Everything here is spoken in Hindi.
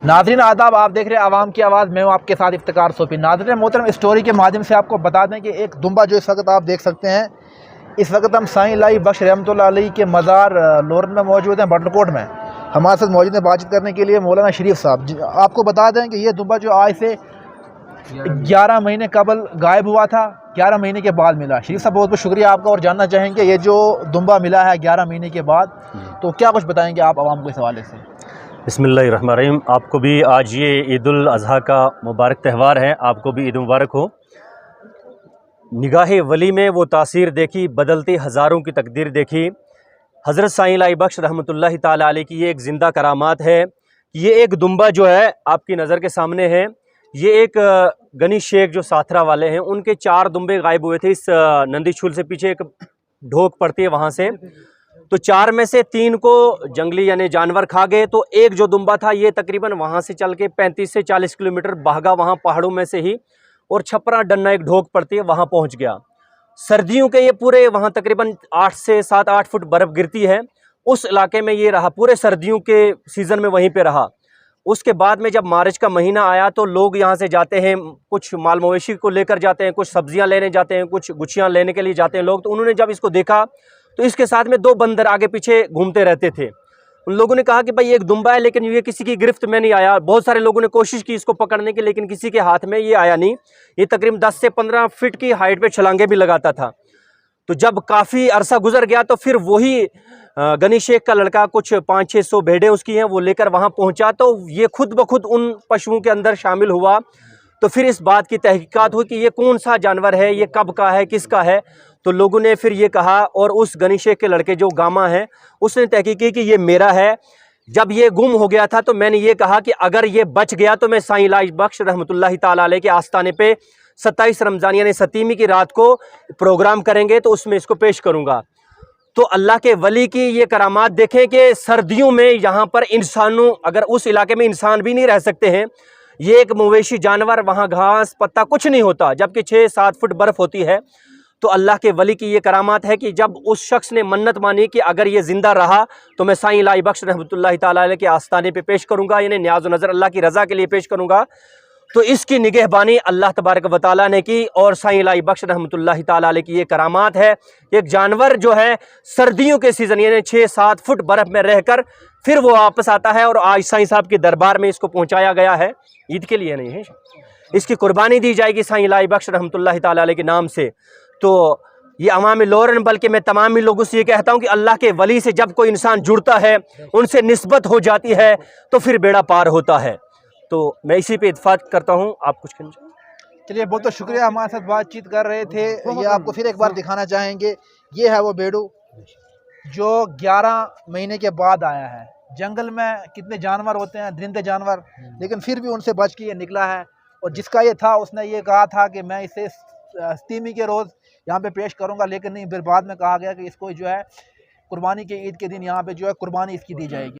नाज़रीन आदाब, आप देख रहे हैं आवाम की आवाज़। मैं हूं आपके साथ इफ्तिकार सोफी। नाज़रीन मोहतरम, स्टोरी के माध्यम से आपको बता दें कि एक दुम्बा जो इस वक्त आप देख सकते हैं, इस वक्त हम साईं लाई बख्श रहमतुल्लाह अलैह के मज़ार लोरन में मौजूद हैं, बटरकोट में। हमारे साथ मौजूद हैं बातचीत करने के लिए मौलाना शरीफ साहब। आपको बता दें कि ये दुम्बा जो आज से 11 महीने कबल गायब हुआ था, 11 महीने के बाद मिला। शरीफ साहब, बहुत बहुत शुक्रिया आपका। और जानना चाहेंगे ये जो दुम्बा मिला है 11 महीने के बाद, तो क्या कुछ बताएँगे आप आवाम को इस हवाले से? बिस्मिल्लाहिर्रहमानिर्रहीम। आपको भी आज ये ईद उल अज़हा का मुबारक त्यौहार है, आपको भी ईद मुबारक हो। निगाह वली में वो तासीर देखी, बदलती हज़ारों की तकदीर देखी। हज़रत साईं लाई बख्श रहमतुल्लाहि ताला अलैह की ये एक ज़िंदा करामात है। ये एक दुम्बा जो है आपकी नज़र के सामने है। ये एक गनी शेख जो साथरा वाले हैं, उनके 4 दुम्बे गायब हुए थे। इस नंदी छूल से पीछे एक ढोक पड़ती है, वहाँ से तो 4 में से 3 को जंगली यानी जानवर खा गए। तो एक जो दुम्बा था ये तकरीबन वहाँ से चल के 35 से 40 किलोमीटर भागा, वहाँ पहाड़ों में से ही, और छपरा डन्ना एक ढोक पड़ती है, वहाँ पहुँच गया। सर्दियों के ये पूरे वहाँ तकरीबन 8 से 7-8 फुट बर्फ़ गिरती है। उस इलाके में ये रहा, पूरे सर्दियों के सीज़न में वहीं पे रहा। उसके बाद में जब मार्च का महीना आया तो लोग यहाँ से जाते हैं, कुछ माल मवेशी को लेकर जाते हैं, कुछ सब्जियाँ लेने जाते हैं, कुछ गुच्छियाँ लेने के लिए जाते हैं लोग। तो उन्होंने जब इसको देखा तो इसके साथ में 2 बंदर आगे पीछे घूमते रहते थे। उन लोगों ने कहा कि भाई एक दुम्बा है, लेकिन ये किसी की गिरफ्त में नहीं आया। बहुत सारे लोगों ने कोशिश की इसको पकड़ने की, लेकिन किसी के हाथ में ये आया नहीं। ये तकरीबन 10 से 15 फीट की हाइट पे छलांगे भी लगाता था। तो जब काफ़ी अरसा गुजर गया तो फिर वही गनी शेख का लड़का, कुछ 500-600 भेड़ें उसकी हैं, वो लेकर वहाँ पहुँचा। तो ये खुद ब खुद उन पशुओं के अंदर शामिल हुआ। तो फिर इस बात की तहकीकात हुई कि ये कौन सा जानवर है, ये कब का है, किसका है। तो लोगों ने फिर ये कहा, और उस गनी शेख के लड़के जो गामा है, उसने तहकीक की कि ये मेरा है। जब ये गुम हो गया था तो मैंने ये कहा कि अगर ये बच गया तो मैं साईं लाई बख्श रहमतुल्लाहि ताला अलैह के आस्ताने पे 27 रमज़ान यानी सतीमी की रात को प्रोग्राम करेंगे, तो उसमें इसको पेश करूँगा। तो अल्लाह के वली की ये करामात देखें कि सर्दियों में यहाँ पर इंसानों, अगर उस इलाके में इंसान भी नहीं रह सकते हैं, ये एक मवेशी जानवर, वहाँ घास पत्ता कुछ नहीं होता, जबकि 6-7 फुट बर्फ़ होती है। तो अल्लाह के वली की ये करामात है कि जब उस शख्स ने मन्नत मानी कि अगर ये ज़िंदा रहा तो मैं साईं लाई बख्श रहमतुल्लाहि ताला अलैह के आस्ताने पे पेश करूँगा, यानी न्याज़ व नज़र अल्लाह की रज़ा के लिए पेश करूँगा। तो इसकी निगहबानी अल्लाह तबारक व तआला ने की, और साईं लाई बख्श रहमतुल्लाहि ताला अलैह की ये करामात है। एक जानवर जो है सर्दियों के सीज़न यानी 6-7 फुट बर्फ़ में रहकर फिर वो वापस आता है, और आज साईं साहब के दरबार में इसको पहुँचाया गया है। ईद के लिए नहीं है, इसकी कुर्बानी दी जाएगी साईं लाई बख्श रहमतुल्लाहि ताला अलैह के नाम से। तो ये अवाम लोरन, बल्कि मैं तमाम ही लोगों से ये कहता हूँ कि अल्लाह के वली से जब कोई इंसान जुड़ता है, उनसे निस्बत हो जाती है, तो फिर बेड़ा पार होता है। तो मैं इसी पे इत्फाक करता हूँ। आप कुछ कहना चाहिए? चलिए, बहुत बहुत शुक्रिया, हमारे साथ बातचीत कर रहे थे। ये आपको फिर एक बार दिखाना चाहेंगे, ये है वो बेड़ू जो 11 महीने के बाद आया है। जंगल में कितने जानवर होते हैं, दरिंदे जानवर, लेकिन फिर भी उनसे बच के ये निकला है। और जिसका ये था, उसने ये कहा था कि मैं इसे सतीमी के रोज़ यहाँ पे पेश करूँगा, लेकिन नहीं, फिर बाद में कहा गया कि इसको जो है कुर्बानी के ईद के दिन यहाँ पे जो है कुर्बानी इसकी दी जाएगी।